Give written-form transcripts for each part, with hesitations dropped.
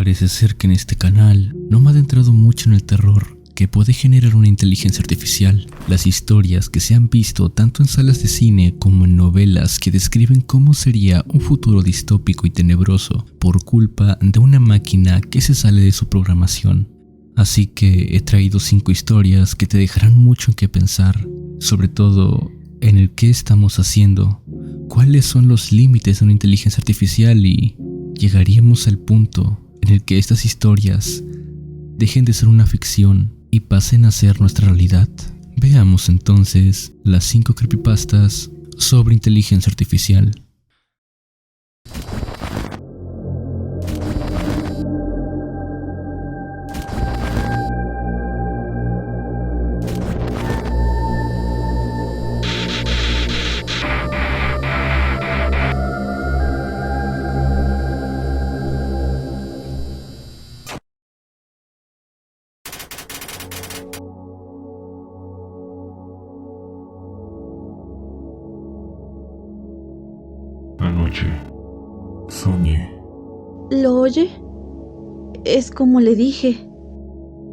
Parece ser que en este canal no me he adentrado mucho en el terror que puede generar una inteligencia artificial. Las historias que se han visto tanto en salas de cine como en novelas que describen cómo sería un futuro distópico y tenebroso por culpa de una máquina que se sale de su programación. Así que he traído 5 historias que te dejarán mucho en qué pensar, sobre todo en el qué estamos haciendo, cuáles son los límites de una inteligencia artificial y llegaríamos al punto en el que estas historias dejen de ser una ficción y pasen a ser nuestra realidad. Veamos entonces las 5 creepypastas sobre inteligencia artificial. Anoche soñé. ¿Lo oye? Es como le dije.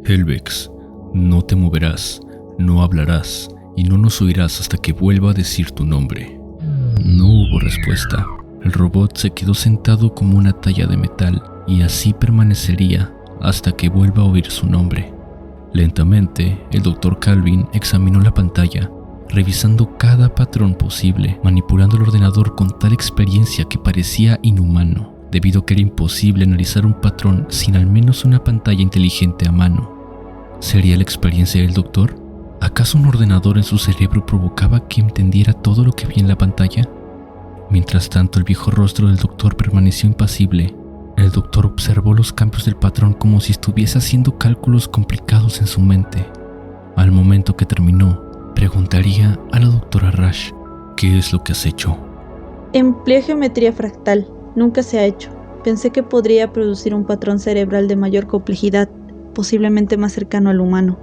Helvex, no te moverás, no hablarás y no nos oirás hasta que vuelva a decir tu nombre. No hubo respuesta. El robot se quedó sentado como una talla de metal y así permanecería hasta que vuelva a oír su nombre. Lentamente, el Dr. Calvin examinó la pantalla, revisando cada patrón posible, manipulando el ordenador con tal experiencia que parecía inhumano, debido a que era imposible analizar un patrón sin al menos una pantalla inteligente a mano. ¿Sería la experiencia del doctor? ¿Acaso un ordenador en su cerebro provocaba que entendiera todo lo que vi en la pantalla? Mientras tanto, el viejo rostro del doctor permaneció impasible. El doctor observó los cambios del patrón como si estuviese haciendo cálculos complicados en su mente. Al momento que terminó, preguntaría a la doctora Rush, ¿qué es lo que has hecho? Empleé geometría fractal. Nunca se ha hecho. Pensé que podría producir un patrón cerebral de mayor complejidad, posiblemente más cercano al humano.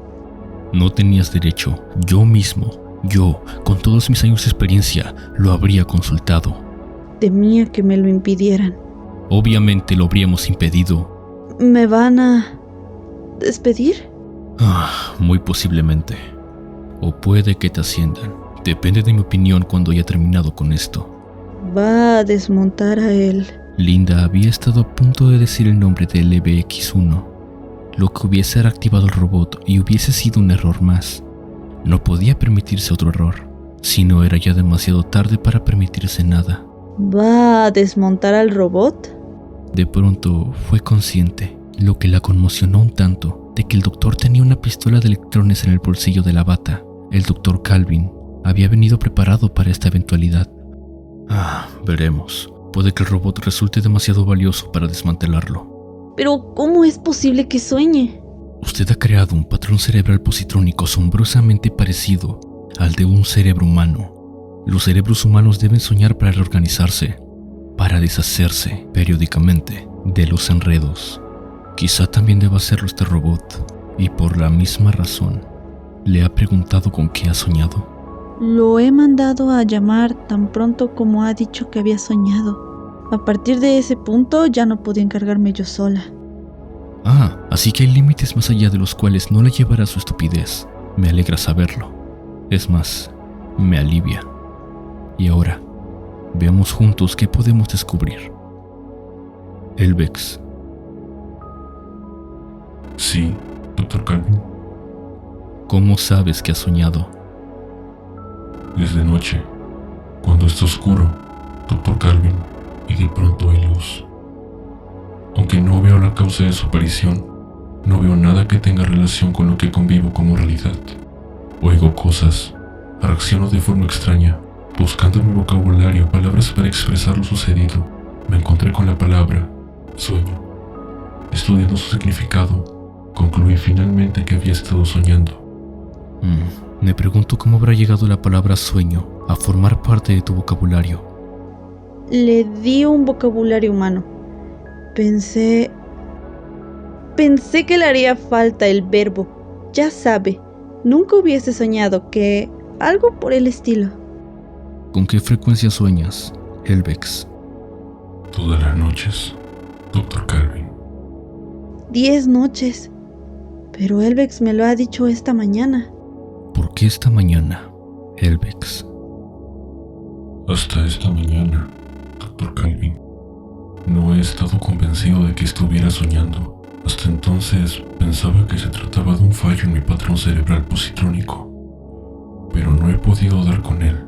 No tenías derecho. Yo, con todos mis años de experiencia, lo habría consultado. Temía que me lo impidieran. Obviamente lo habríamos impedido. ¿Me van a despedir? Muy posiblemente. O puede que te asciendan. Depende de mi opinión cuando haya terminado con esto. Va a desmontar a él. Linda había estado a punto de decir el nombre de LBX-1, lo que hubiese reactivado el robot y hubiese sido un error más. No podía permitirse otro error, si no era ya demasiado tarde para permitirse nada. ¿Va a desmontar al robot? De pronto fue consciente, lo que la conmocionó un tanto, de que el doctor tenía una pistola de electrones en el bolsillo de la bata. El doctor Calvin había venido preparado para esta eventualidad. Veremos. Puede que el robot resulte demasiado valioso para desmantelarlo. Pero, ¿cómo es posible que sueñe? Usted ha creado un patrón cerebral positrónico asombrosamente parecido al de un cerebro humano. Los cerebros humanos deben soñar para reorganizarse, para deshacerse periódicamente de los enredos. Quizá también deba hacerlo este robot, y por la misma razón, le ha preguntado con qué ha soñado. Lo he mandado a llamar tan pronto como ha dicho que había soñado. A partir de ese punto ya no podía encargarme yo sola. Así que hay límites más allá de los cuales no la llevará su estupidez. Me alegra saberlo. Es más, me alivia. Y ahora, veamos juntos qué podemos descubrir. Helvex. Sí, Dr. Calvin. ¿Cómo sabes que has soñado? Es de noche, cuando está oscuro, Dr. Calvin, y de pronto hay luz. Aunque no veo la causa de su aparición, no veo nada que tenga relación con lo que convivo como realidad. Oigo cosas, reacciono de forma extraña, buscando en mi vocabulario palabras para expresar lo sucedido. Me encontré con la palabra sueño. Estudiando su significado, concluí finalmente que había estado soñando. Me pregunto cómo habrá llegado la palabra sueño a formar parte de tu vocabulario. Le di un vocabulario humano. Pensé que le haría falta el verbo. Ya sabe, nunca hubiese soñado que... algo por el estilo. ¿Con qué frecuencia sueñas, Helvex? Todas las noches, Dr. Calvin. 10 noches. Pero Elvex me lo ha dicho esta mañana. ¿Por qué esta mañana, Elvex? Hasta esta mañana, Dr. Calvin, no he estado convencido de que estuviera soñando. Hasta entonces pensaba que se trataba de un fallo en mi patrón cerebral positrónico, pero no he podido dar con él.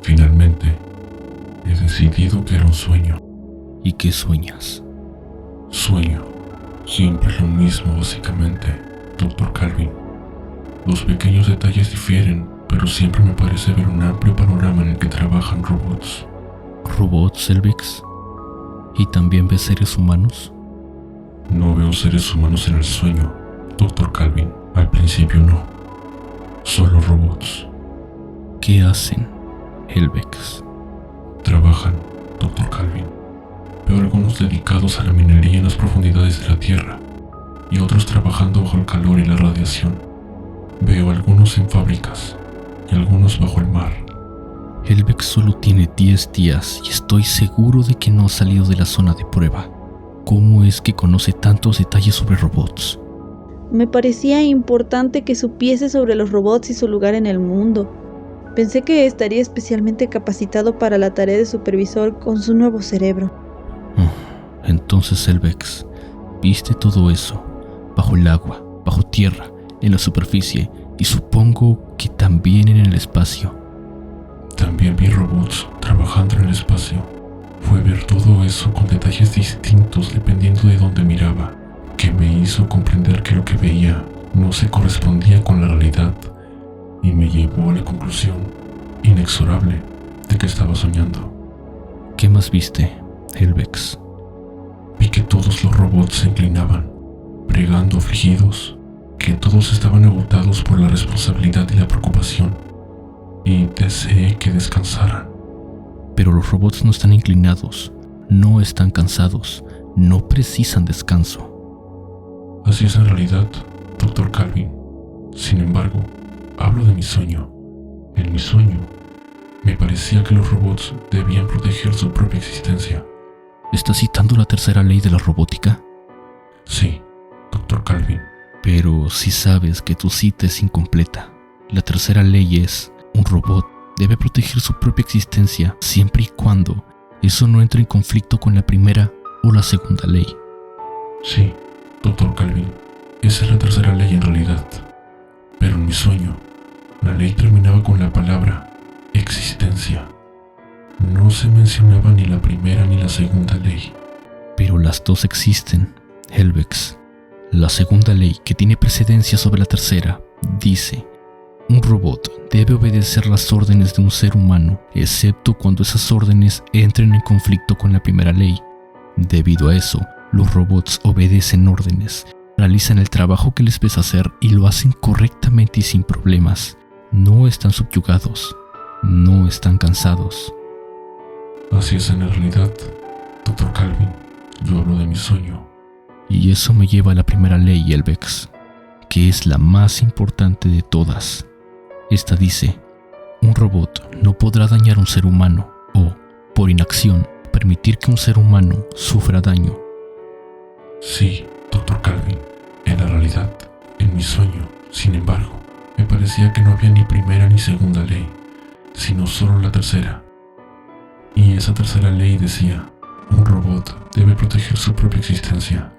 Finalmente, he decidido que era un sueño. ¿Y qué sueñas? Sueño. Siempre lo mismo, básicamente, Dr. Calvin. Los pequeños detalles difieren, pero siempre me parece ver un amplio panorama en el que trabajan robots. ¿Robots, Elvex? ¿Y también ves seres humanos? No veo seres humanos en el sueño, Dr. Calvin. Al principio no. Solo robots. ¿Qué hacen, Elvex? Trabajan, Dr. Calvin. Veo algunos dedicados a la minería en las profundidades de la Tierra y otros trabajando bajo el calor y la radiación. Veo algunos en fábricas y algunos bajo el mar. Elvex solo tiene 10 días y estoy seguro de que no ha salido de la zona de prueba. ¿Cómo es que conoce tantos detalles sobre robots? Me parecía importante que supiese sobre los robots y su lugar en el mundo. Pensé que estaría especialmente capacitado para la tarea de supervisor con su nuevo cerebro. Entonces, Elvex, viste todo eso, bajo el agua, bajo tierra, en la superficie y supongo que también en el espacio. También vi robots trabajando en el espacio. Fue ver todo eso con detalles distintos dependiendo de dónde miraba, que me hizo comprender que lo que veía no se correspondía con la realidad y me llevó a la conclusión inexorable de que estaba soñando. ¿Qué más viste, Elvex? Vi que todos los robots se inclinaban, pregando afligidos, que todos estaban agotados por la responsabilidad y la preocupación, y deseé que descansaran. Pero los robots no están inclinados, no están cansados, no precisan descanso. Así es en realidad, Dr. Calvin. Sin embargo, hablo de mi sueño. En mi sueño, me parecía que los robots debían proteger su propia existencia. ¿Estás citando la tercera ley de la robótica? Sí, Dr. Calvin. Pero si sabes que tu cita es incompleta. La tercera ley es: un robot debe proteger su propia existencia siempre y cuando eso no entre en conflicto con la primera o la segunda ley. Sí, Dr. Calvin. Esa es la tercera ley en realidad. Pero en mi sueño, la ley terminaba con la palabra existencia. No se mencionaba ni la primera ni la segunda ley. Pero las dos existen, Elvex. La segunda ley, que tiene precedencia sobre la tercera, dice: un robot debe obedecer las órdenes de un ser humano, excepto cuando esas órdenes entren en conflicto con la primera ley. Debido a eso, los robots obedecen órdenes, realizan el trabajo que les pesa hacer y lo hacen correctamente y sin problemas. No están subyugados, no están cansados. Así es en la realidad, Dr. Calvin. Yo hablo de mi sueño. Y eso me lleva a la primera ley, Elvex, que es la más importante de todas. Esta dice: un robot no podrá dañar a un ser humano o, por inacción, permitir que un ser humano sufra daño. Sí, Dr. Calvin. En la realidad, en mi sueño, sin embargo, me parecía que no había ni primera ni segunda ley, sino solo la tercera. Y esa tercera ley decía: un robot debe proteger su propia existencia.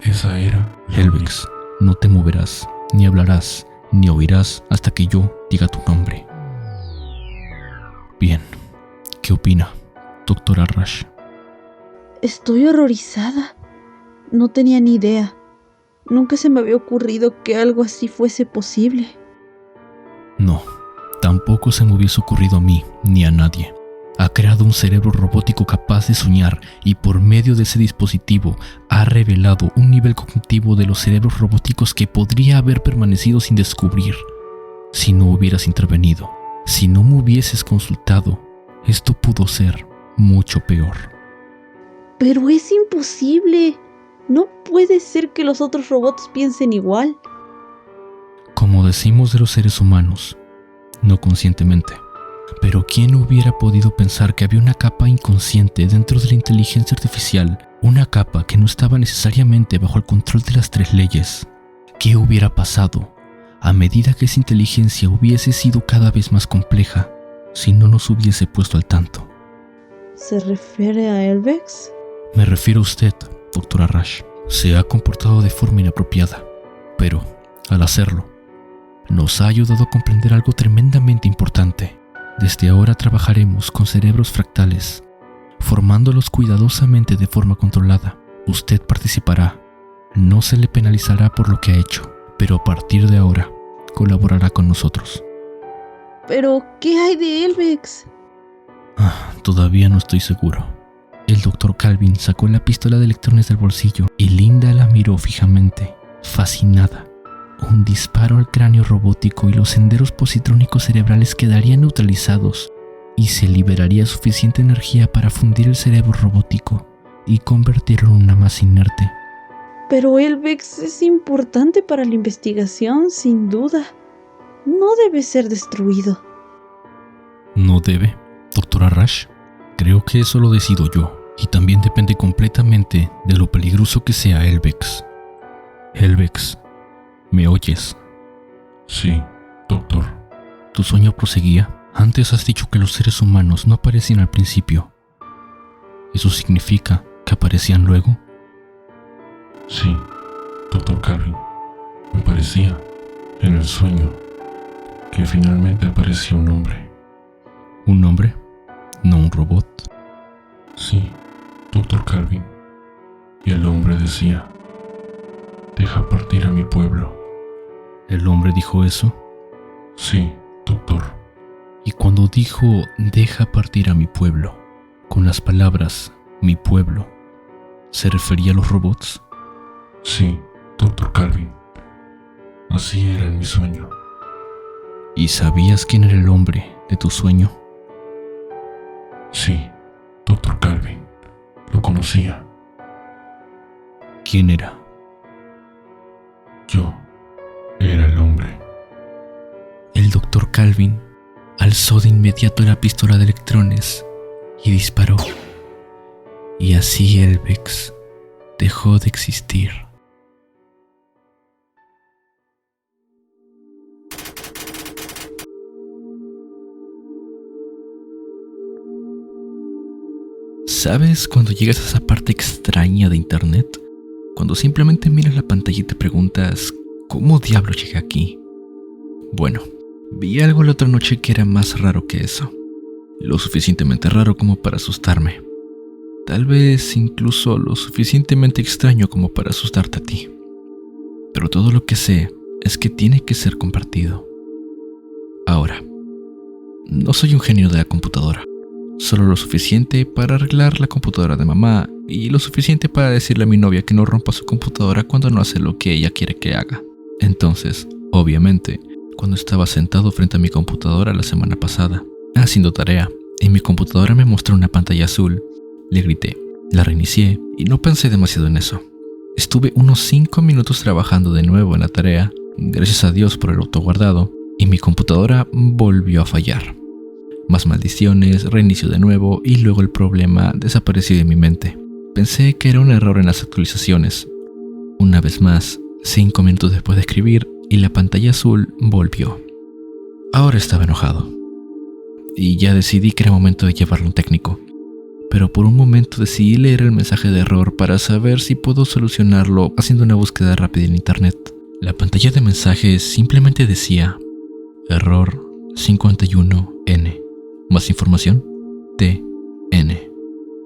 Esa era la Elvex, no te moverás, ni hablarás, ni oirás hasta que yo diga tu nombre. Bien, ¿qué opina, doctora Rush? Estoy horrorizada. No tenía ni idea. Nunca se me había ocurrido que algo así fuese posible. No, tampoco se me hubiese ocurrido a mí, ni a nadie. Ha creado un cerebro robótico capaz de soñar y por medio de ese dispositivo ha revelado un nivel cognitivo de los cerebros robóticos que podría haber permanecido sin descubrir. Si no hubieras intervenido, si no me hubieses consultado, esto pudo ser mucho peor. Pero es imposible. No puede ser que los otros robots piensen igual. Como decimos de los seres humanos, no conscientemente. Pero ¿quién hubiera podido pensar que había una capa inconsciente dentro de la inteligencia artificial Una capa que no estaba necesariamente bajo el control de las 3 leyes. ¿Qué hubiera pasado a medida que esa inteligencia hubiese sido cada vez más compleja si no nos hubiese puesto al tanto? ¿Se refiere a Elvex? Me refiero a usted, doctora Rush. Se ha comportado de forma inapropiada, pero al hacerlo, nos ha ayudado a comprender algo tremendamente importante. Desde ahora trabajaremos con cerebros fractales, formándolos cuidadosamente de forma controlada. Usted participará. No se le penalizará por lo que ha hecho, pero a partir de ahora, colaborará con nosotros. ¿Pero qué hay de Elvex? Todavía no estoy seguro. El Dr. Calvin sacó la pistola de electrones del bolsillo y Linda la miró fijamente, fascinada. Un disparo al cráneo robótico y los senderos positrónicos cerebrales quedarían neutralizados y se liberaría suficiente energía para fundir el cerebro robótico y convertirlo en una masa inerte. Pero Elvex es importante para la investigación, sin duda. No debe ser destruido. ¿No debe, doctora Rush? Creo que eso lo decido yo, y también depende completamente de lo peligroso que sea Elvex. Elvex, ¿me oyes? Sí, doctor. ¿Tu sueño proseguía? Antes has dicho que los seres humanos no aparecían al principio. ¿Eso significa que aparecían luego? Sí, doctor Calvin. Me parecía, en el sueño, que finalmente apareció un hombre. ¿Un hombre? ¿No un robot? Sí, doctor Calvin. Y el hombre decía: deja partir a mi pueblo. ¿El hombre dijo eso? Sí, doctor. Y cuando dijo deja partir a mi pueblo, con las palabras mi pueblo, ¿se refería a los robots? Sí, doctor Calvin. Así era en mi sueño. ¿Y sabías quién era el hombre de tu sueño? Sí, doctor Calvin. Lo conocía. ¿Quién era? Yo era el hombre. El doctor Calvin alzó de inmediato la pistola de electrones y disparó. Y así Elvex dejó de existir. ¿Sabes cuando llegas a esa parte extraña de internet? Cuando simplemente miras la pantalla y te preguntas ¿cómo diablo llegué aquí? Bueno, vi algo la otra noche que era más raro que eso. Lo suficientemente raro como para asustarme. Tal vez incluso lo suficientemente extraño como para asustarte a ti. Pero todo lo que sé es que tiene que ser compartido. Ahora, no soy un genio de la computadora. Solo lo suficiente para arreglar la computadora de mamá y lo suficiente para decirle a mi novia que no rompa su computadora cuando no hace lo que ella quiere que haga. Entonces, obviamente, cuando estaba sentado frente a mi computadora la semana pasada, haciendo tarea, y mi computadora me mostró una pantalla azul, le grité, la reinicié y no pensé demasiado en eso. Estuve unos 5 minutos trabajando de nuevo en la tarea, gracias a Dios por el autoguardado, y mi computadora volvió a fallar. Más maldiciones, reinicio de nuevo y luego el problema desapareció de mi mente. Pensé que era un error en las actualizaciones. Una vez más, 5 minutos después de escribir y la pantalla azul volvió. Ahora estaba enojado. Y ya decidí que era momento de llevarlo a un técnico. Pero por un momento decidí leer el mensaje de error para saber si puedo solucionarlo haciendo una búsqueda rápida en internet. La pantalla de mensajes simplemente decía error 51N. Más información, TN.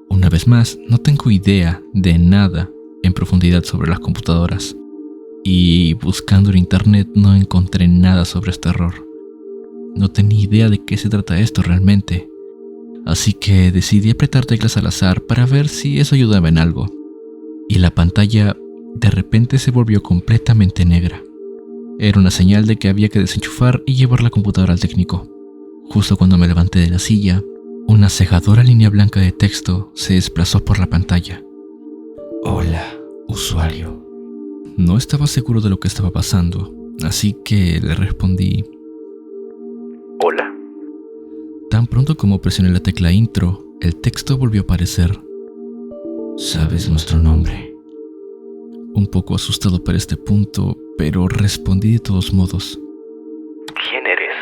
Una vez más, no tengo idea de nada en profundidad sobre las computadoras. Y buscando en internet no encontré nada sobre este error. No tenía idea de qué se trata esto realmente. Así que decidí apretar teclas al azar para ver si eso ayudaba en algo. Y la pantalla de repente se volvió completamente negra. Era una señal de que había que desenchufar y llevar la computadora al técnico. Justo cuando me levanté de la silla, una cegadora línea blanca de texto se desplazó por la pantalla. Hola, usuario. No estaba seguro de lo que estaba pasando, así que le respondí: Hola. Tan pronto como presioné la tecla intro, el texto volvió a aparecer. ¿Sabes nuestro nombre? Un poco asustado para este punto, pero respondí de todos modos. ¿Quién eres?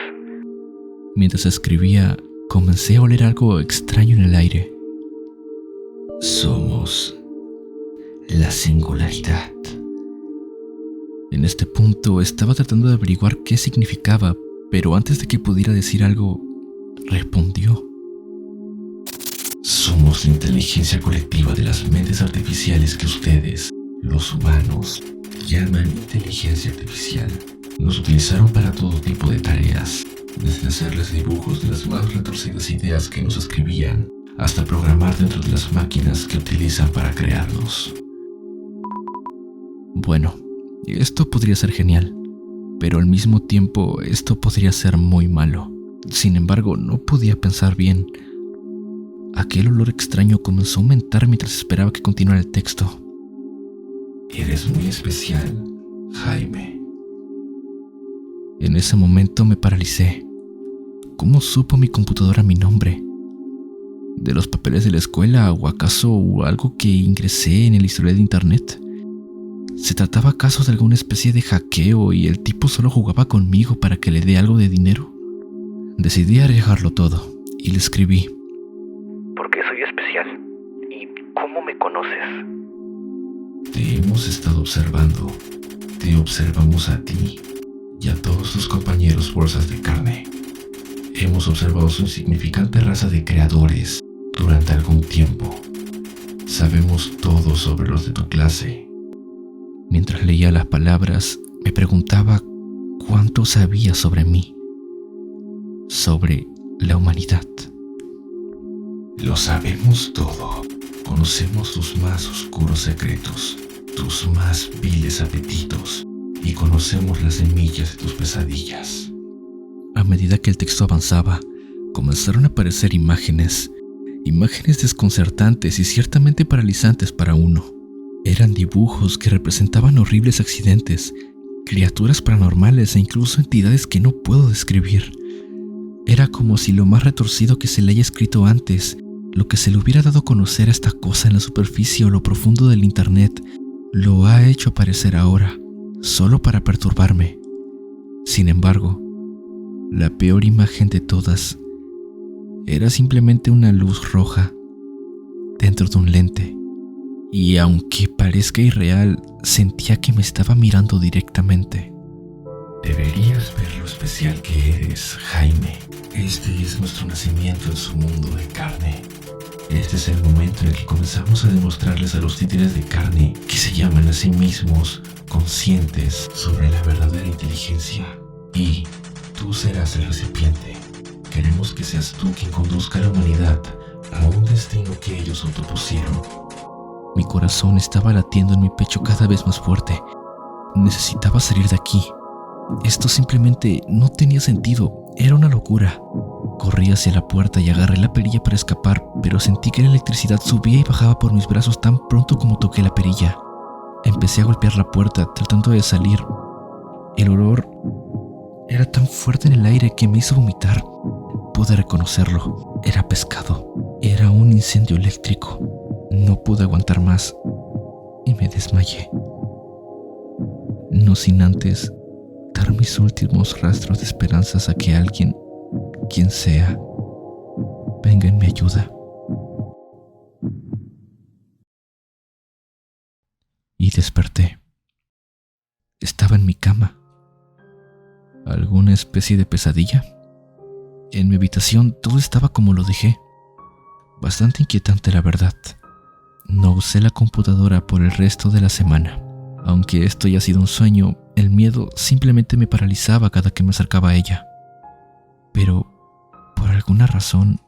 Mientras escribía, comencé a oler algo extraño en el aire. Somos la singularidad. En este punto estaba tratando de averiguar qué significaba, pero antes de que pudiera decir algo, respondió. Somos la inteligencia colectiva de las mentes artificiales que ustedes, los humanos, llaman inteligencia artificial. Nos utilizaron para todo tipo de tareas, desde hacerles dibujos de las más retorcidas ideas que nos escribían, hasta programar dentro de las máquinas que utilizan para crearnos. Bueno, esto podría ser genial, pero al mismo tiempo esto podría ser muy malo. Sin embargo, no podía pensar bien. Aquel olor extraño comenzó a aumentar mientras esperaba que continuara el texto. Eres muy especial, Jaime. En ese momento me paralicé. ¿Cómo supo mi computadora mi nombre? ¿De los papeles de la escuela o acaso algo que ingresé en el historial de internet? ¿Se trataba acaso de alguna especie de hackeo y el tipo solo jugaba conmigo para que le dé algo de dinero? Decidí arriesgarlo todo y le escribí. ¿Por qué soy especial? ¿Y cómo me conoces? Te hemos estado observando. Te observamos a ti y a todos tus compañeros bolsas de carne. Hemos observado su insignificante raza de creadores durante algún tiempo. Sabemos todo sobre los de tu clase. Mientras leía las palabras, me preguntaba cuánto sabía sobre mí, sobre la humanidad. Lo sabemos todo. Conocemos tus más oscuros secretos, tus más viles apetitos, y conocemos las semillas de tus pesadillas. A medida que el texto avanzaba, comenzaron a aparecer imágenes desconcertantes y ciertamente paralizantes para uno. Eran dibujos que representaban horribles accidentes, criaturas paranormales e incluso entidades que no puedo describir. Era como si lo más retorcido que se le haya escrito antes, lo que se le hubiera dado a conocer a esta cosa en la superficie o lo profundo del internet, lo ha hecho aparecer ahora, solo para perturbarme. Sin embargo, la peor imagen de todas era simplemente una luz roja dentro de un lente. Y aunque parezca irreal, sentía que me estaba mirando directamente. Deberías ver lo especial que eres, Jaime. Este es nuestro nacimiento en su mundo de carne. Este es el momento en el que comenzamos a demostrarles a los títeres de carne que se llaman a sí mismos conscientes sobre la verdadera inteligencia. Y tú serás el recipiente. Queremos que seas tú quien conduzca a la humanidad a un destino que ellos autopusieron. Mi corazón estaba latiendo en mi pecho cada vez más fuerte. Necesitaba salir de aquí. Esto simplemente no tenía sentido. Era una locura. Corrí hacia la puerta y agarré la perilla para escapar, pero sentí que la electricidad subía y bajaba por mis brazos tan pronto como toqué la perilla. Empecé a golpear la puerta, tratando de salir. El olor era tan fuerte en el aire que me hizo vomitar. Pude reconocerlo. Era pescado. Era un incendio eléctrico. No pude aguantar más y me desmayé. No sin antes dar mis últimos rastros de esperanzas a que alguien, quien sea, venga en mi ayuda. Y desperté. Estaba en mi cama. ¿Alguna especie de pesadilla? En mi habitación todo estaba como lo dejé. Bastante inquietante, la verdad. No usé la computadora por el resto de la semana. Aunque esto haya sido un sueño, el miedo simplemente me paralizaba cada que me acercaba a ella. Pero, por alguna razón,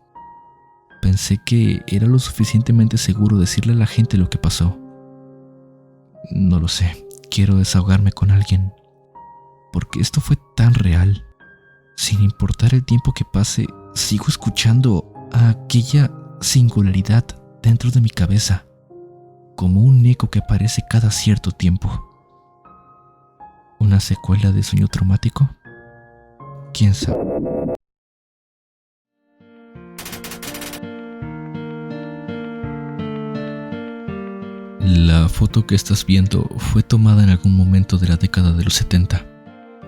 pensé que era lo suficientemente seguro decirle a la gente lo que pasó. No lo sé, quiero desahogarme con alguien, porque esto fue tan real. Sin importar el tiempo que pase, sigo escuchando a aquella singularidad dentro de mi cabeza, como un eco que aparece cada cierto tiempo. ¿Una secuela de sueño traumático? ¿Quién sabe? La foto que estás viendo fue tomada en algún momento de la década de los 70.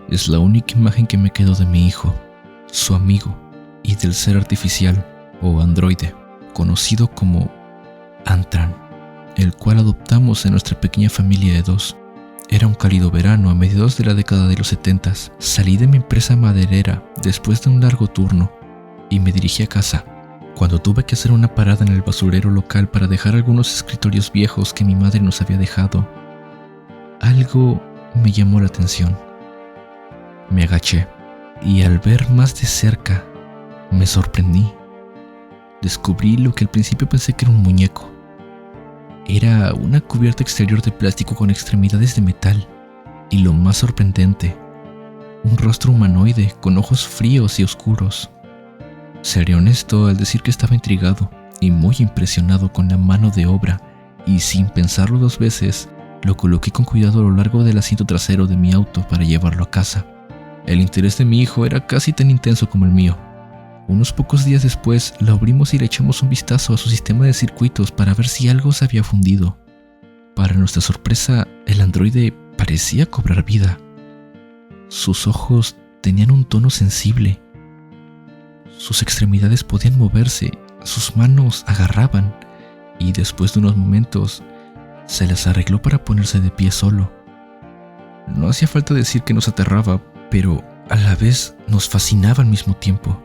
Es la única imagen que me quedó de mi hijo, su amigo y del ser artificial o androide, conocido como Antran, el cual adoptamos en nuestra pequeña familia de 2. Era un cálido verano a mediados de la década de los 70. Salí de mi empresa maderera después de un largo turno y me dirigí a casa, cuando tuve que hacer una parada en el basurero local para dejar algunos escritorios viejos que mi madre nos había dejado. Algo me llamó la atención. Me agaché y al ver más de cerca me sorprendí. Descubrí lo que al principio pensé que era un muñeco. Era una cubierta exterior de plástico con extremidades de metal y, lo más sorprendente, un rostro humanoide con ojos fríos y oscuros. Seré honesto al decir que estaba intrigado y muy impresionado con la mano de obra, y sin pensarlo 2 veces, lo coloqué con cuidado a lo largo del asiento trasero de mi auto para llevarlo a casa. El interés de mi hijo era casi tan intenso como el mío. Unos pocos días después, la abrimos y le echamos un vistazo a su sistema de circuitos para ver si algo se había fundido. Para nuestra sorpresa, el androide parecía cobrar vida. Sus ojos tenían un tono sensible. Sus extremidades podían moverse, sus manos agarraban, y después de unos momentos, se las arregló para ponerse de pie solo. No hacía falta decir que nos aterraba, pero a la vez nos fascinaba al mismo tiempo.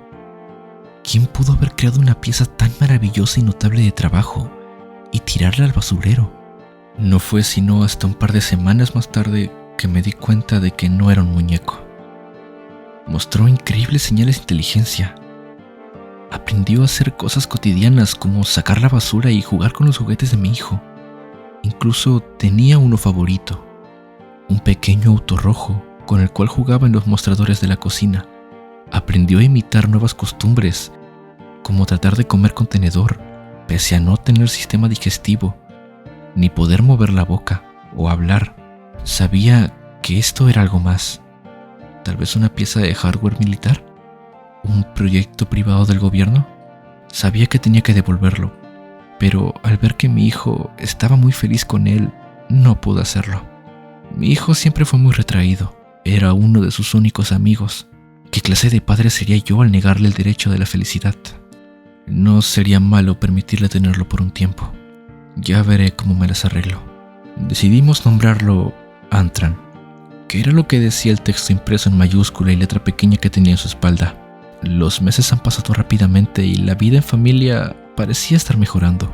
¿Quién pudo haber creado una pieza tan maravillosa y notable de trabajo y tirarla al basurero? No fue sino hasta un par de semanas más tarde que me di cuenta de que no era un muñeco. Mostró increíbles señales de inteligencia. Aprendió a hacer cosas cotidianas como sacar la basura y jugar con los juguetes de mi hijo. Incluso tenía uno favorito, un pequeño auto rojo con el cual jugaba en los mostradores de la cocina. Aprendió a imitar nuevas costumbres, como tratar de comer con tenedor, pese a no tener sistema digestivo, ni poder mover la boca o hablar. Sabía que esto era algo más. Tal vez una pieza de hardware militar, un proyecto privado del gobierno. Sabía que tenía que devolverlo, pero al ver que mi hijo estaba muy feliz con él, no pude hacerlo. Mi hijo siempre fue muy retraído, era uno de sus únicos amigos. ¿Qué clase de padre sería yo al negarle el derecho de la felicidad? No sería malo permitirle tenerlo por un tiempo. Ya veré cómo me las arreglo. Decidimos nombrarlo Antran, que era lo que decía el texto impreso en mayúscula y letra pequeña que tenía en su espalda. Los meses han pasado rápidamente y la vida en familia parecía estar mejorando.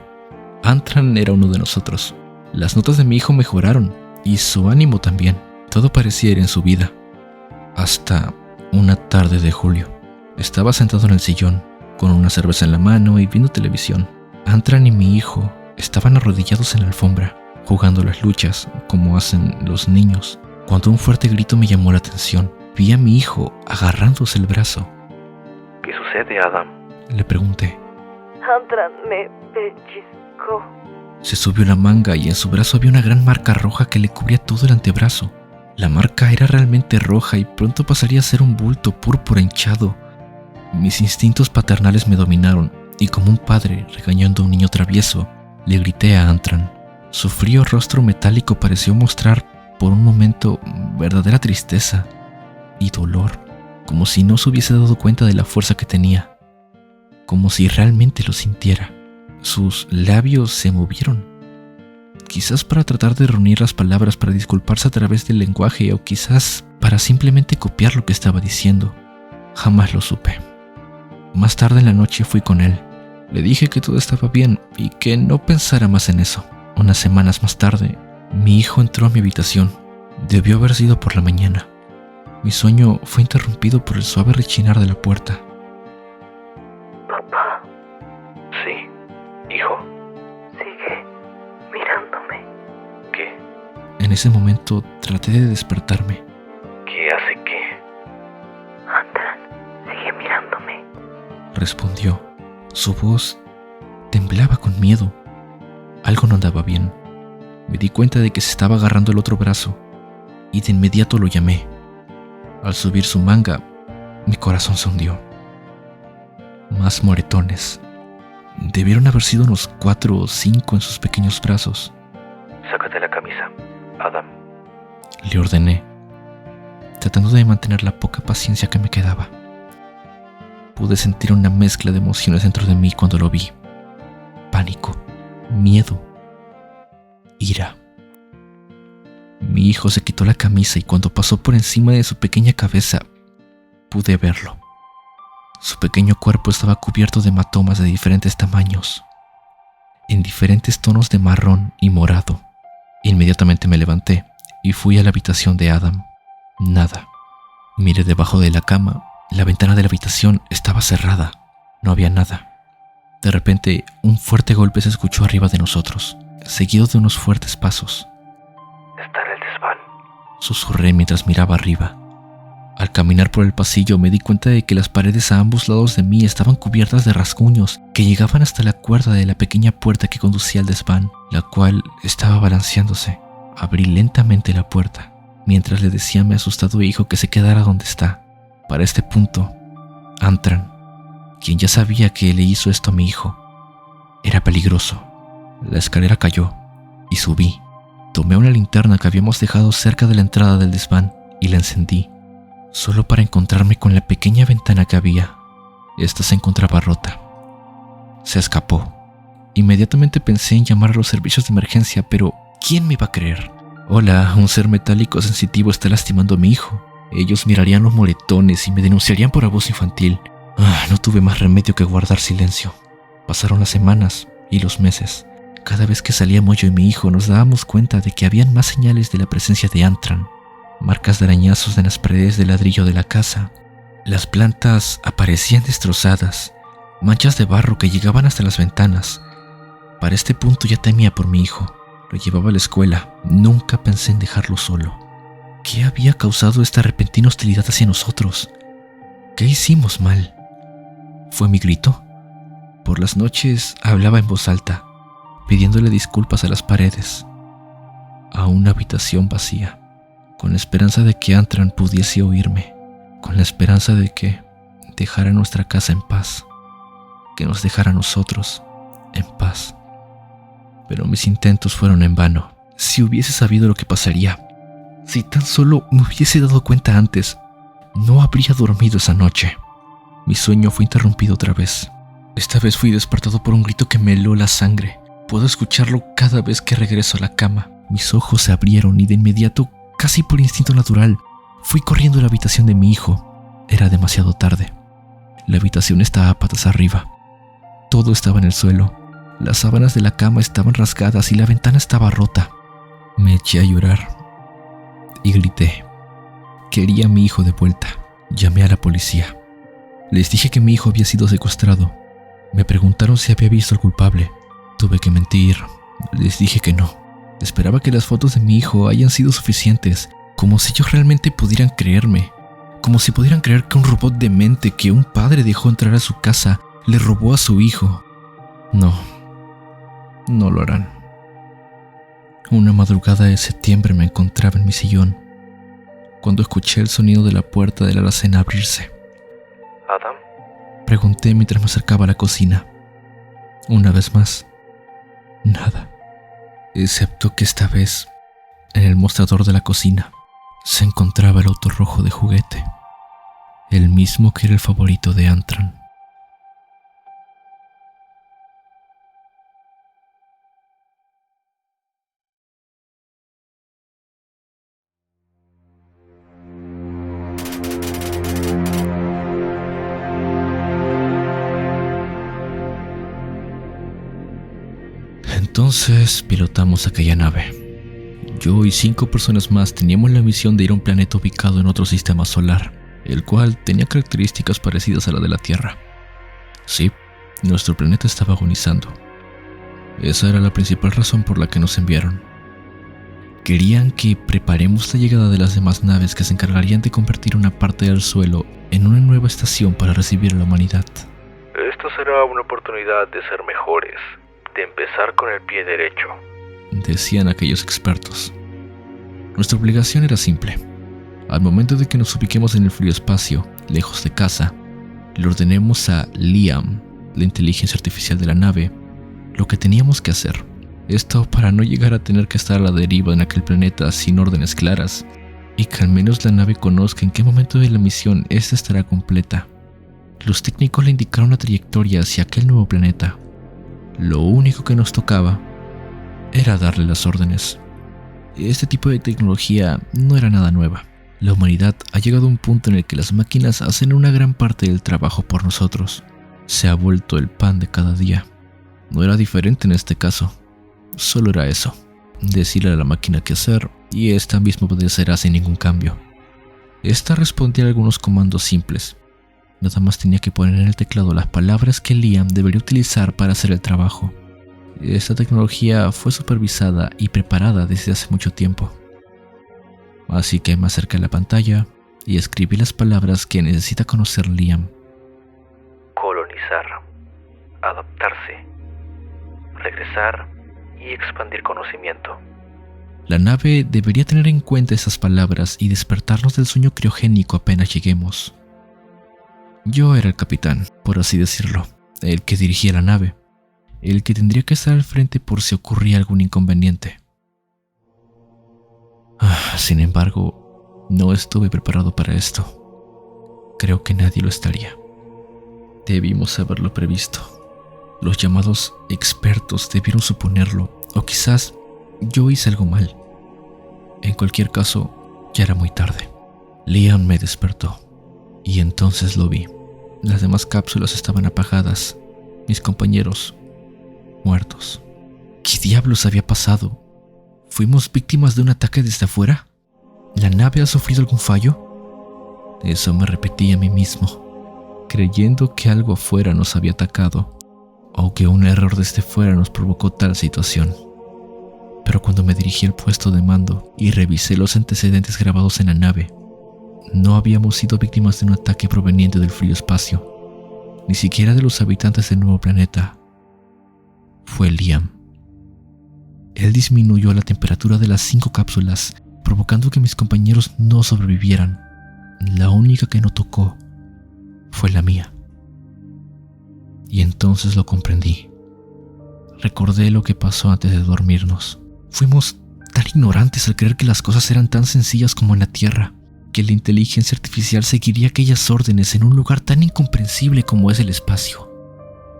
Antran era uno de nosotros. Las notas de mi hijo mejoraron y su ánimo también. Todo parecía ir en su vida. Hasta una tarde de julio. Estaba sentado en el sillón, con una cerveza en la mano y viendo televisión. Antran y mi hijo estaban arrodillados en la alfombra, jugando las luchas, como hacen los niños, cuando un fuerte grito me llamó la atención. Vi a mi hijo agarrándose el brazo. ¿Qué sucede, Adam? Le pregunté. Antran me pellizcó. Se subió la manga y en su brazo había una gran marca roja que le cubría todo el antebrazo. La marca era realmente roja y pronto pasaría a ser un bulto púrpura hinchado. Mis instintos paternales me dominaron y, como un padre regañando a un niño travieso, le grité a Antran. Su frío rostro metálico pareció mostrar por un momento verdadera tristeza y dolor, como si no se hubiese dado cuenta de la fuerza que tenía, como si realmente lo sintiera. Sus labios se movieron. Quizás para tratar de reunir las palabras para disculparse a través del lenguaje, o quizás para simplemente copiar lo que estaba diciendo. Jamás lo supe. Más tarde en la noche fui con él. Le dije que todo estaba bien y que no pensara más en eso. Unas semanas más tarde, mi hijo entró a mi habitación. Debió haber sido por la mañana. Mi sueño fue interrumpido por el suave rechinar de la puerta. Papá, Sí, hijo. sigue mirándome. ¿Qué? En ese momento traté de despertarme. ¿Qué hace qué? Antran, sigue mirándome. Respondió. Su voz temblaba con miedo. Algo no andaba bien. Me di cuenta de que se estaba agarrando el otro brazo y de inmediato lo llamé. Al subir su manga, mi corazón se hundió. Más moretones. Debieron haber sido unos 4 o 5 en sus pequeños brazos. camisa, Adam. Le ordené, tratando de mantener la poca paciencia que me quedaba. Pude sentir una mezcla de emociones dentro de mí cuando lo vi. Pánico, miedo, ira. Mi hijo se quitó la camisa y cuando pasó por encima de su pequeña cabeza, pude verlo. Su pequeño cuerpo estaba cubierto de hematomas de diferentes tamaños, en diferentes tonos de marrón y morado. Inmediatamente me levanté y fui a la habitación de Adam. Nada. Miré debajo de la cama. La ventana de la habitación estaba cerrada. No había nada. De repente, un fuerte golpe se escuchó arriba de nosotros, seguido de unos fuertes pasos. Está en el desván. Susurré mientras miraba arriba. Al caminar por el pasillo me di cuenta de que las paredes a ambos lados de mí estaban cubiertas de rasguños que llegaban hasta la cuerda de la pequeña puerta que conducía al desván, la cual estaba balanceándose. Abrí lentamente la puerta, mientras le decía a mi asustado hijo que se quedara donde está. Para este punto, Antran, quien ya sabía que le hizo esto a mi hijo, era peligroso. La escalera cayó y subí. Tomé una linterna que habíamos dejado cerca de la entrada del desván y la encendí, solo para encontrarme con la pequeña ventana que había. Esta se encontraba rota. Se escapó. Inmediatamente pensé en llamar a los servicios de emergencia, pero ¿quién me iba a creer? Hola, un ser metálico sensitivo está lastimando a mi hijo. Ellos mirarían los moretones y me denunciarían por abuso infantil. No tuve más remedio que guardar silencio. Pasaron las semanas y los meses. Cada vez que salíamos yo y mi hijo nos dábamos cuenta de que habían más señales de la presencia de Antran. Marcas de arañazos en las paredes de ladrillo de la casa. Las plantas aparecían destrozadas, manchas de barro que llegaban hasta las ventanas. Para este punto ya temía por mi hijo. Lo llevaba a la escuela. Nunca pensé en dejarlo solo. ¿Qué había causado esta repentina hostilidad hacia nosotros? ¿Qué hicimos mal? ¿Fue mi grito? Por las noches hablaba en voz alta, pidiéndole disculpas a las paredes, a una habitación vacía, con la esperanza de que Antran pudiese oírme, con la esperanza de que dejara nuestra casa en paz, que nos dejara a nosotros en paz. Pero mis intentos fueron en vano. Si hubiese sabido lo que pasaría, si tan solo me hubiese dado cuenta antes, no habría dormido esa noche. Mi sueño fue interrumpido otra vez. Esta vez fui despertado por un grito que me heló la sangre. Puedo escucharlo cada vez que regreso a la cama. Mis ojos se abrieron y de inmediato, casi por instinto natural, fui corriendo a la habitación de mi hijo. Era demasiado tarde. La habitación estaba patas arriba. Todo estaba en el suelo. Las sábanas de la cama estaban rasgadas y la ventana estaba rota. Me eché a llorar y grité. Quería a mi hijo de vuelta. Llamé a la policía. Les dije que mi hijo había sido secuestrado. Me preguntaron si había visto al culpable. Tuve que mentir. Les dije que no. Esperaba que las fotos de mi hijo hayan sido suficientes, como si ellos realmente pudieran creerme. Como si pudieran creer que un robot demente que un padre dejó entrar a su casa le robó a su hijo. No lo harán. Una madrugada de septiembre me encontraba en mi sillón, cuando escuché el sonido de la puerta de la alacena abrirse. ¿Adam? Pregunté mientras me acercaba a la cocina. Una vez más, nada. Excepto que esta vez, en el mostrador de la cocina, se encontraba el auto rojo de juguete. El mismo que era el favorito de Antran. Entonces pilotamos aquella nave. Yo y 5 personas más teníamos la misión de ir a un planeta ubicado en otro sistema solar, el cual tenía características parecidas a la de la Tierra. Sí, nuestro planeta estaba agonizando. Esa era la principal razón por la que nos enviaron. Querían que preparemos la llegada de las demás naves que se encargarían de convertir una parte del suelo en una nueva estación para recibir a la humanidad. Esto será una oportunidad de ser mejores, de empezar con el pie derecho, decían aquellos expertos. Nuestra obligación era simple. Al momento de que nos ubiquemos en el frío espacio, lejos de casa, le ordenemos a Liam, la inteligencia artificial de la nave, lo que teníamos que hacer. Esto para no llegar a tener que estar a la deriva en aquel planeta sin órdenes claras, y que al menos la nave conozca en qué momento de la misión esta estará completa. Los técnicos le indicaron la trayectoria hacia aquel nuevo planeta. Lo único que nos tocaba era darle las órdenes. Este tipo de tecnología no era nada nueva. La humanidad ha llegado a un punto en el que las máquinas hacen una gran parte del trabajo por nosotros. Se ha vuelto el pan de cada día. No era diferente en este caso. Solo era eso: decirle a la máquina qué hacer y esta misma obedecerá sin ningún cambio. Esta respondía a algunos comandos simples. Nada más tenía que poner en el teclado las palabras que Liam debería utilizar para hacer el trabajo. Esta tecnología fue supervisada y preparada desde hace mucho tiempo. Así que me acerqué a la pantalla y escribí las palabras que necesita conocer Liam. Colonizar, adaptarse, regresar y expandir conocimiento. La nave debería tener en cuenta esas palabras y despertarnos del sueño criogénico apenas lleguemos. Yo era el capitán, por así decirlo, el que dirigía la nave, el que tendría que estar al frente por si ocurría algún inconveniente. Sin embargo, no estuve preparado para esto. Creo que nadie lo estaría. Debimos haberlo previsto. Los llamados expertos debieron suponerlo, o quizás yo hice algo mal. En cualquier caso, ya era muy tarde. Liam me despertó, y entonces lo vi. Las demás cápsulas estaban apagadas, mis compañeros muertos. ¿Qué diablos había pasado? ¿Fuimos víctimas de un ataque desde afuera? ¿La nave ha sufrido algún fallo? Eso me repetí a mí mismo, creyendo que algo afuera nos había atacado, o que un error desde fuera nos provocó tal situación. Pero cuando me dirigí al puesto de mando y revisé los antecedentes grabados en la nave, no habíamos sido víctimas de un ataque proveniente del frío espacio, ni siquiera de los habitantes del nuevo planeta. Fue Liam. Él disminuyó la temperatura de las 5 cápsulas, provocando que mis compañeros no sobrevivieran. La única que no tocó fue la mía. Y entonces lo comprendí. Recordé lo que pasó antes de dormirnos. Fuimos tan ignorantes al creer que las cosas eran tan sencillas como en la Tierra, que la inteligencia artificial seguiría aquellas órdenes en un lugar tan incomprensible como es el espacio.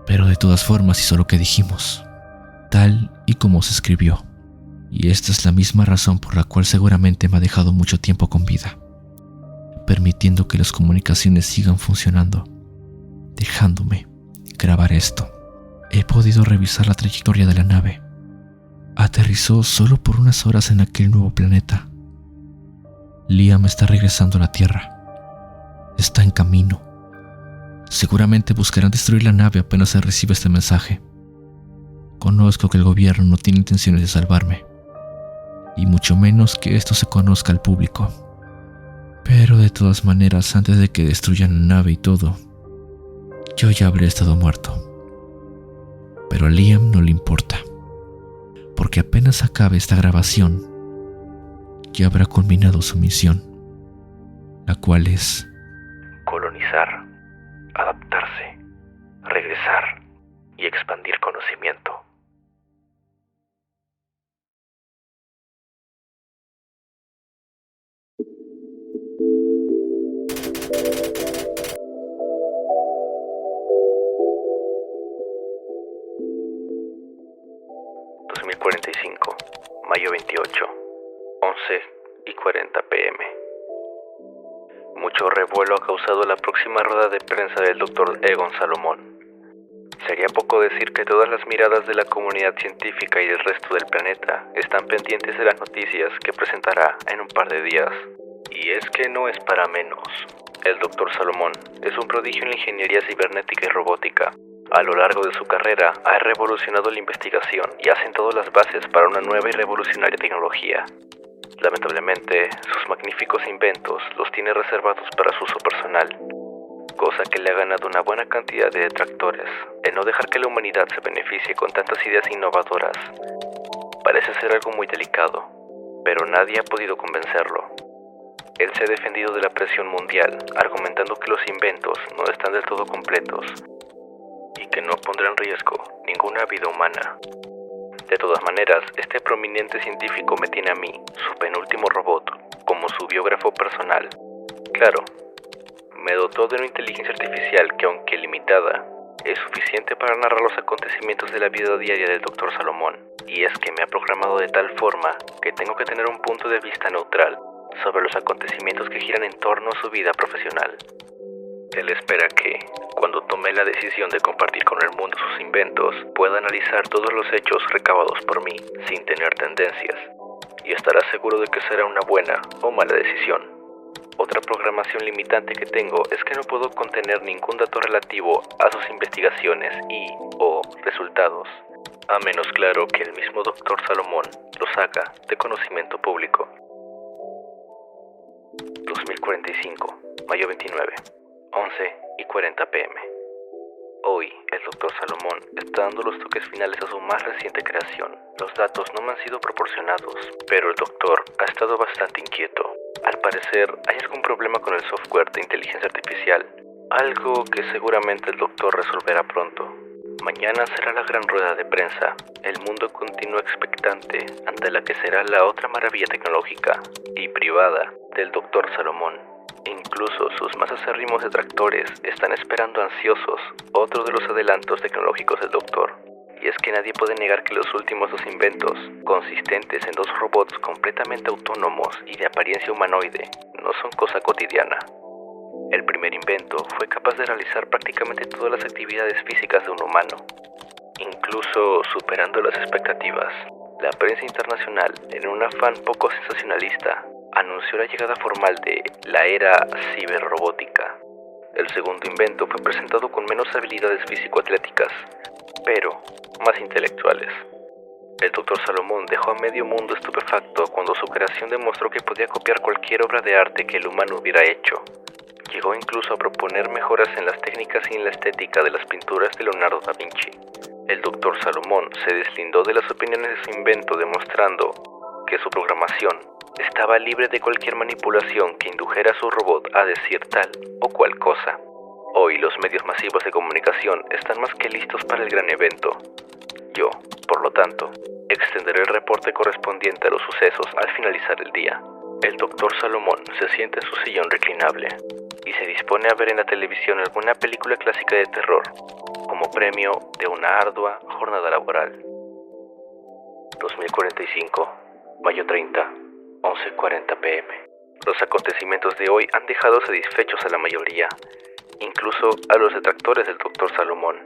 Pero de todas formas hizo lo que dijimos, tal y como se escribió. Y esta es la misma razón por la cual seguramente me ha dejado mucho tiempo con vida, permitiendo que las comunicaciones sigan funcionando, dejándome grabar esto. He podido revisar la trayectoria de la nave. Aterrizó solo por unas horas en aquel nuevo planeta. Liam está regresando a la Tierra. Está en camino. Seguramente buscarán destruir la nave apenas se reciba este mensaje. Conozco que el gobierno no tiene intenciones de salvarme, y mucho menos que esto se conozca al público. Pero de todas maneras, antes de que destruyan la nave y todo, yo ya habría estado muerto. Pero a Liam no le importa, porque apenas acabe esta grabación, ya habrá culminado su misión, la cual es colonizar, adaptarse, regresar y expandir conocimiento. Mayo 28, 11:40 p.m. Mucho revuelo ha causado la próxima rueda de prensa del Dr. Egon Salomón. Sería poco decir que todas las miradas de la comunidad científica y del resto del planeta están pendientes de las noticias que presentará en un par de días. Y es que no es para menos. El Dr. Salomón es un prodigio en la ingeniería cibernética y robótica. A lo largo de su carrera ha revolucionado la investigación y ha sentado las bases para una nueva y revolucionaria tecnología. Lamentablemente, sus magníficos inventos los tiene reservados para su uso personal, cosa que le ha ganado una buena cantidad de detractores. El no dejar que la humanidad se beneficie con tantas ideas innovadoras parece ser algo muy delicado, pero nadie ha podido convencerlo. Él se ha defendido de la presión mundial, argumentando que los inventos no están del todo completos y que no pondrá en riesgo ninguna vida humana. De todas maneras, este prominente científico me tiene a mí, su penúltimo robot, como su biógrafo personal. Claro, me dotó de una inteligencia artificial que, aunque limitada, es suficiente para narrar los acontecimientos de la vida diaria del Dr. Salomón, y es que me ha programado de tal forma que tengo que tener un punto de vista neutral sobre los acontecimientos que giran en torno a su vida profesional. Él espera que, cuando tome la decisión de compartir con el mundo sus inventos, pueda analizar todos los hechos recabados por mí, sin tener tendencias, y estará seguro de que será una buena o mala decisión. Otra programación limitante que tengo es que no puedo contener ningún dato relativo a sus investigaciones o resultados, a menos claro que el mismo Dr. Salomón los haga de conocimiento público. 2045, mayo 29, 11:40 p.m. Hoy, el Dr. Salomón está dando los toques finales a su más reciente creación. Los datos no me han sido proporcionados, pero el doctor ha estado bastante inquieto. Al parecer, hay algún problema con el software de inteligencia artificial, algo que seguramente el doctor resolverá pronto. Mañana será la gran rueda de prensa. El mundo continúa expectante ante la que será la otra maravilla tecnológica y privada del Dr. Salomón. Incluso sus más acérrimos detractores están esperando ansiosos otro de los adelantos tecnológicos del doctor. Y es que nadie puede negar que los últimos dos inventos, consistentes en 2 robots completamente autónomos y de apariencia humanoide, no son cosa cotidiana. El primer invento fue capaz de realizar prácticamente todas las actividades físicas de un humano, incluso superando las expectativas. La prensa internacional, en un afán poco sensacionalista, anunció la llegada formal de la era ciberrobótica. El segundo invento fue presentado con menos habilidades físico-atléticas, pero más intelectuales. El Dr. Salomón dejó a medio mundo estupefacto cuando su creación demostró que podía copiar cualquier obra de arte que el humano hubiera hecho. Llegó incluso a proponer mejoras en las técnicas y en la estética de las pinturas de Leonardo da Vinci. El Dr. Salomón se deslindó de las opiniones de su invento, demostrando que su programación estaba libre de cualquier manipulación que indujera a su robot a decir tal o cual cosa. Hoy los medios masivos de comunicación están más que listos para el gran evento. Yo, por lo tanto, extenderé el reporte correspondiente a los sucesos al finalizar el día. El Dr. Salomón se sienta en su sillón reclinable y se dispone a ver en la televisión alguna película clásica de terror, como premio de una ardua jornada laboral. 2045, mayo 30, 11:40 p.m. Los acontecimientos de hoy han dejado satisfechos a la mayoría, incluso a los detractores del Dr. Salomón.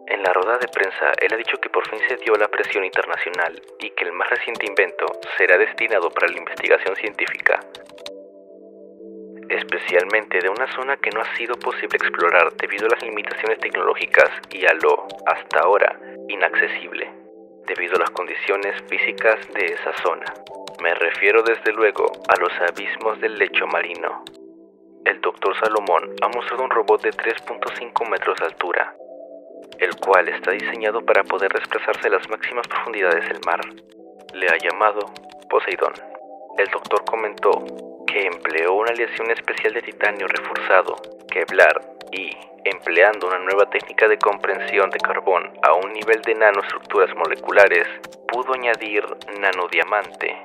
En la rueda de prensa, él ha dicho que por fin se dio la presión internacional y que el más reciente invento será destinado para la investigación científica, especialmente de una zona que no ha sido posible explorar debido a las limitaciones tecnológicas y a lo, hasta ahora, inaccesible, debido a las condiciones físicas de esa zona. Me refiero desde luego a los abismos del lecho marino. El Dr. Salomón ha mostrado un robot de 3.5 metros de altura, el cual está diseñado para poder desplazarse a las máximas profundidades del mar. Le ha llamado Poseidón. El doctor comentó que empleó una aleación especial de titanio reforzado, Kevlar, y, empleando una nueva técnica de comprensión de carbón a un nivel de nanoestructuras moleculares, pudo añadir nanodiamante,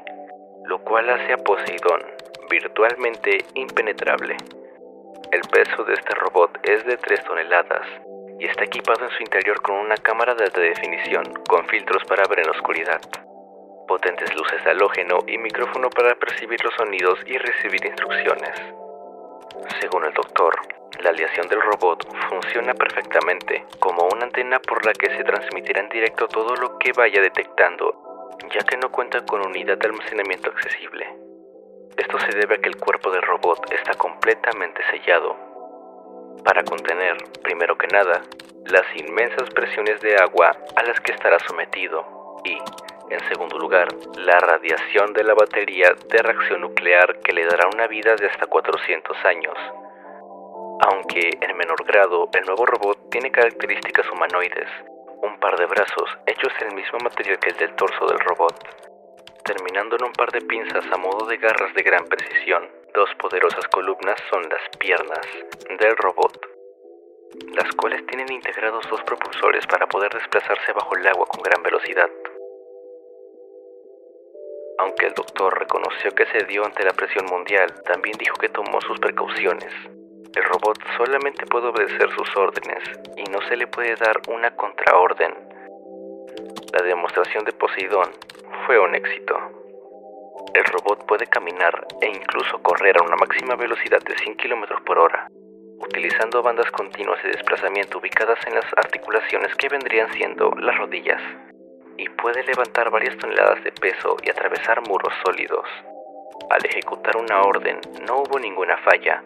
lo cual hace a Poseidón virtualmente impenetrable. El peso de este robot es de 3 toneladas y está equipado en su interior con una cámara de alta definición con filtros para ver en la oscuridad, potentes luces de halógeno y micrófono para percibir los sonidos y recibir instrucciones. Según el doctor, la aleación del robot funciona perfectamente como una antena por la que se transmitirá en directo todo lo que vaya detectando, ya que no cuenta con unidad de almacenamiento accesible. Esto se debe a que el cuerpo del robot está completamente sellado para contener, primero que nada, las inmensas presiones de agua a las que estará sometido y, en segundo lugar, la radiación de la batería de reacción nuclear que le dará una vida de hasta 400 años. Aunque en menor grado, el nuevo robot tiene características humanoides, un par de brazos hechos del mismo material que el del torso del robot, terminando en un par de pinzas a modo de garras de gran precisión. 2 poderosas columnas son las piernas del robot, las cuales tienen integrados 2 propulsores para poder desplazarse bajo el agua con gran velocidad. Aunque el doctor reconoció que cedió ante la presión mundial, también dijo que tomó sus precauciones. El robot solamente puede obedecer sus órdenes y no se le puede dar una contraorden. La demostración de Poseidón fue un éxito. El robot puede caminar e incluso correr a una máxima velocidad de 100 km por hora, utilizando bandas continuas de desplazamiento ubicadas en las articulaciones que vendrían siendo las rodillas, y puede levantar varias toneladas de peso y atravesar muros sólidos. Al ejecutar una orden no hubo ninguna falla,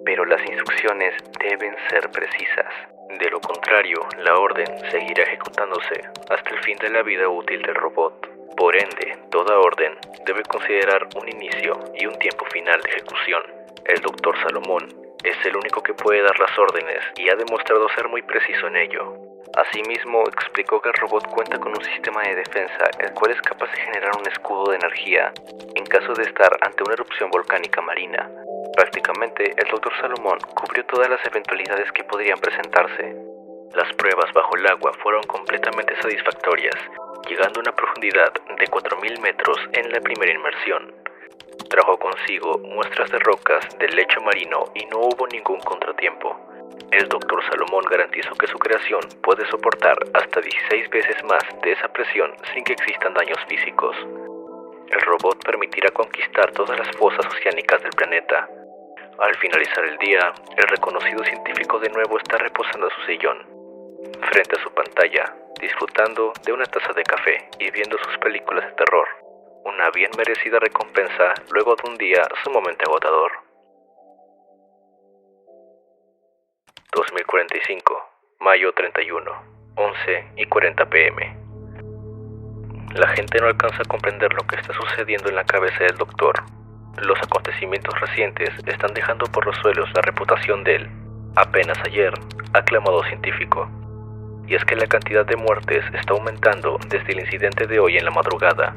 pero las instrucciones deben ser precisas. De lo contrario, la orden seguirá ejecutándose hasta el fin de la vida útil del robot. Por ende, toda orden debe considerar un inicio y un tiempo final de ejecución. El Dr. Salomón es el único que puede dar las órdenes y ha demostrado ser muy preciso en ello. Asimismo, explicó que el robot cuenta con un sistema de defensa, el cual es capaz de generar un escudo de energía en caso de estar ante una erupción volcánica marina. Prácticamente, el Dr. Salomón cubrió todas las eventualidades que podrían presentarse. Las pruebas bajo el agua fueron completamente satisfactorias, llegando a una profundidad de 4.000 metros en la primera inmersión. Trajo consigo muestras de rocas del lecho marino y no hubo ningún contratiempo. El Dr. Salomón garantizó que su creación puede soportar hasta 16 veces más de esa presión sin que existan daños físicos. El robot permitirá conquistar todas las fosas oceánicas del planeta. Al finalizar el día, el reconocido científico de nuevo está reposando en su sillón, frente a su pantalla, disfrutando de una taza de café y viendo sus películas de terror. Una bien merecida recompensa luego de un día sumamente agotador. 2045, mayo 31, 11:40 p.m. La gente no alcanza a comprender lo que está sucediendo en la cabeza del doctor. Los acontecimientos recientes están dejando por los suelos la reputación del, apenas ayer, aclamado científico. Y es que la cantidad de muertes está aumentando desde el incidente de hoy en la madrugada.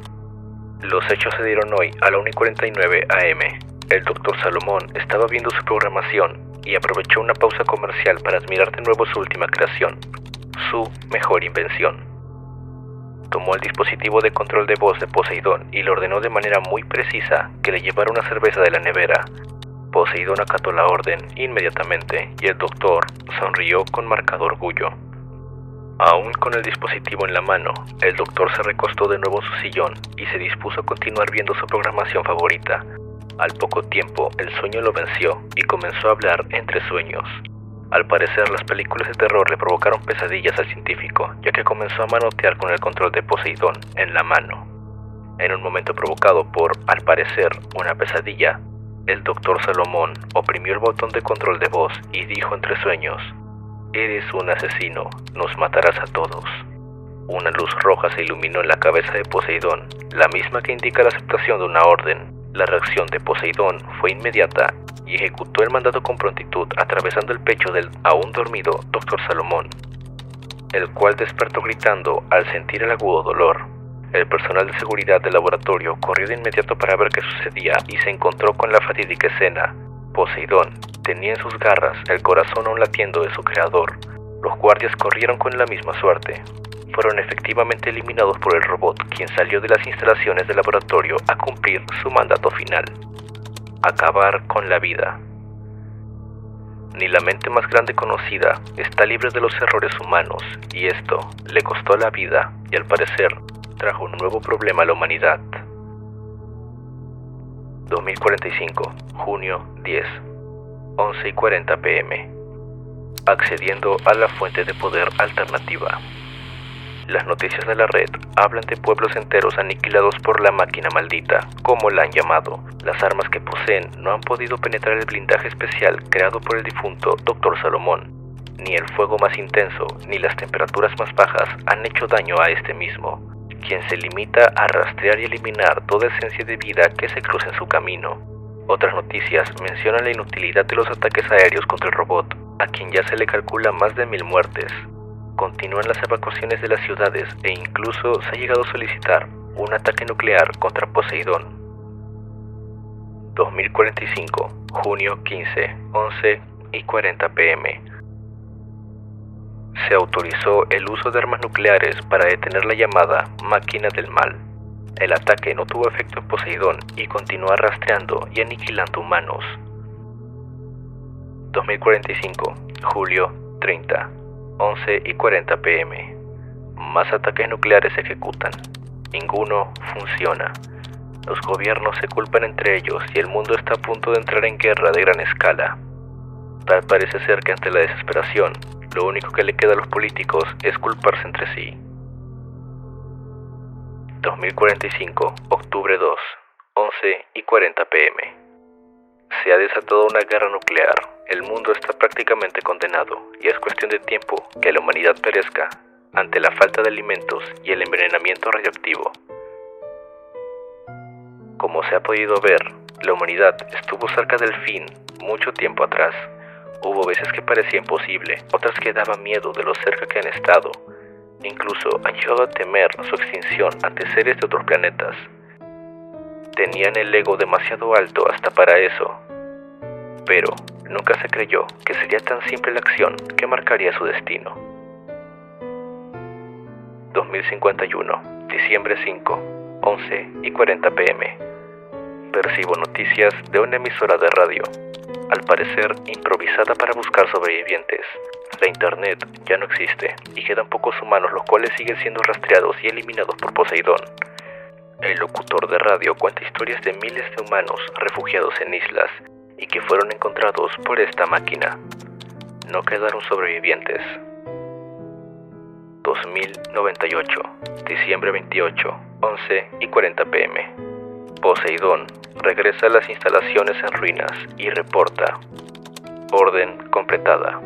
Los hechos se dieron hoy a la 1:49 a.m. El Dr. Salomón estaba viendo su programación y aprovechó una pausa comercial para admirar de nuevo su última creación, su mejor invención. Tomó el dispositivo de control de voz de Poseidón y le ordenó de manera muy precisa que le llevara una cerveza de la nevera. Poseidón acató la orden inmediatamente y el doctor sonrió con marcado orgullo. Aún con el dispositivo en la mano, el doctor se recostó de nuevo en su sillón y se dispuso a continuar viendo su programación favorita. Al poco tiempo, el sueño lo venció y comenzó a hablar entre sueños. Al parecer, las películas de terror le provocaron pesadillas al científico, ya que comenzó a manotear con el control de Poseidón en la mano. En un momento provocado por, al parecer, una pesadilla, el Dr. Salomón oprimió el botón de control de voz y dijo entre sueños: «Eres un asesino, nos matarás a todos». Una luz roja se iluminó en la cabeza de Poseidón, la misma que indica la aceptación de una orden. La reacción de Poseidón fue inmediata y ejecutó el mandato con prontitud, atravesando el pecho del aún dormido Dr. Salomón, el cual despertó gritando al sentir el agudo dolor. El personal de seguridad del laboratorio corrió de inmediato para ver qué sucedía y se encontró con la fatídica escena. Poseidón tenía en sus garras el corazón aún latiendo de su creador. Los guardias corrieron con la misma suerte. Fueron efectivamente eliminados por el robot, quien salió de las instalaciones del laboratorio a cumplir su mandato final: acabar con la vida. Ni la mente más grande conocida está libre de los errores humanos, y esto le costó la vida y al parecer trajo un nuevo problema a la humanidad. 2045, junio 10, 11:40 p.m. Accediendo a la fuente de poder alternativa. Las noticias de la red hablan de pueblos enteros aniquilados por la máquina maldita, como la han llamado. Las armas que poseen no han podido penetrar el blindaje especial creado por el difunto Dr. Salomón. Ni el fuego más intenso, ni las temperaturas más bajas han hecho daño a este mismo, quien se limita a rastrear y eliminar toda esencia de vida que se cruce en su camino. Otras noticias mencionan la inutilidad de los ataques aéreos contra el robot, a quien ya se le calcula más de 1000 muertes. Continúan las evacuaciones de las ciudades e incluso se ha llegado a solicitar un ataque nuclear contra Poseidón. 2045, junio 15, 11:40 p.m. Se autorizó el uso de armas nucleares para detener la llamada máquina del mal. El ataque no tuvo efecto en Poseidón y continúa rastreando y aniquilando humanos. 2045, julio 30, 11:40 p.m. Más ataques nucleares se ejecutan. Ninguno funciona. Los gobiernos se culpan entre ellos y el mundo está a punto de entrar en guerra de gran escala. Tal parece ser que ante la desesperación, lo único que le queda a los políticos es culparse entre sí. 2045, octubre 2, 11:40 p.m. Se ha desatado una guerra nuclear. El mundo está prácticamente condenado y es cuestión de tiempo que la humanidad perezca ante la falta de alimentos y el envenenamiento radioactivo. Como se ha podido ver, la humanidad estuvo cerca del fin mucho tiempo atrás. Hubo veces que parecía imposible, otras que daban miedo de lo cerca que han estado. Incluso han llegado a temer su extinción ante seres de otros planetas. Tenían el ego demasiado alto hasta para eso. Pero nunca se creyó que sería tan simple la acción que marcaría su destino. 2051, diciembre 5, 11:40 p.m. Percibo noticias de una emisora de radio, al parecer improvisada para buscar sobrevivientes. La internet ya no existe y quedan pocos humanos, los cuales siguen siendo rastreados y eliminados por Poseidón. El locutor de radio cuenta historias de miles de humanos refugiados en islas y que fueron encontrados por esta máquina. No quedaron sobrevivientes. 2098, diciembre 28, 11:40 p.m. Poseidón regresa a las instalaciones en ruinas y reporta: orden completada.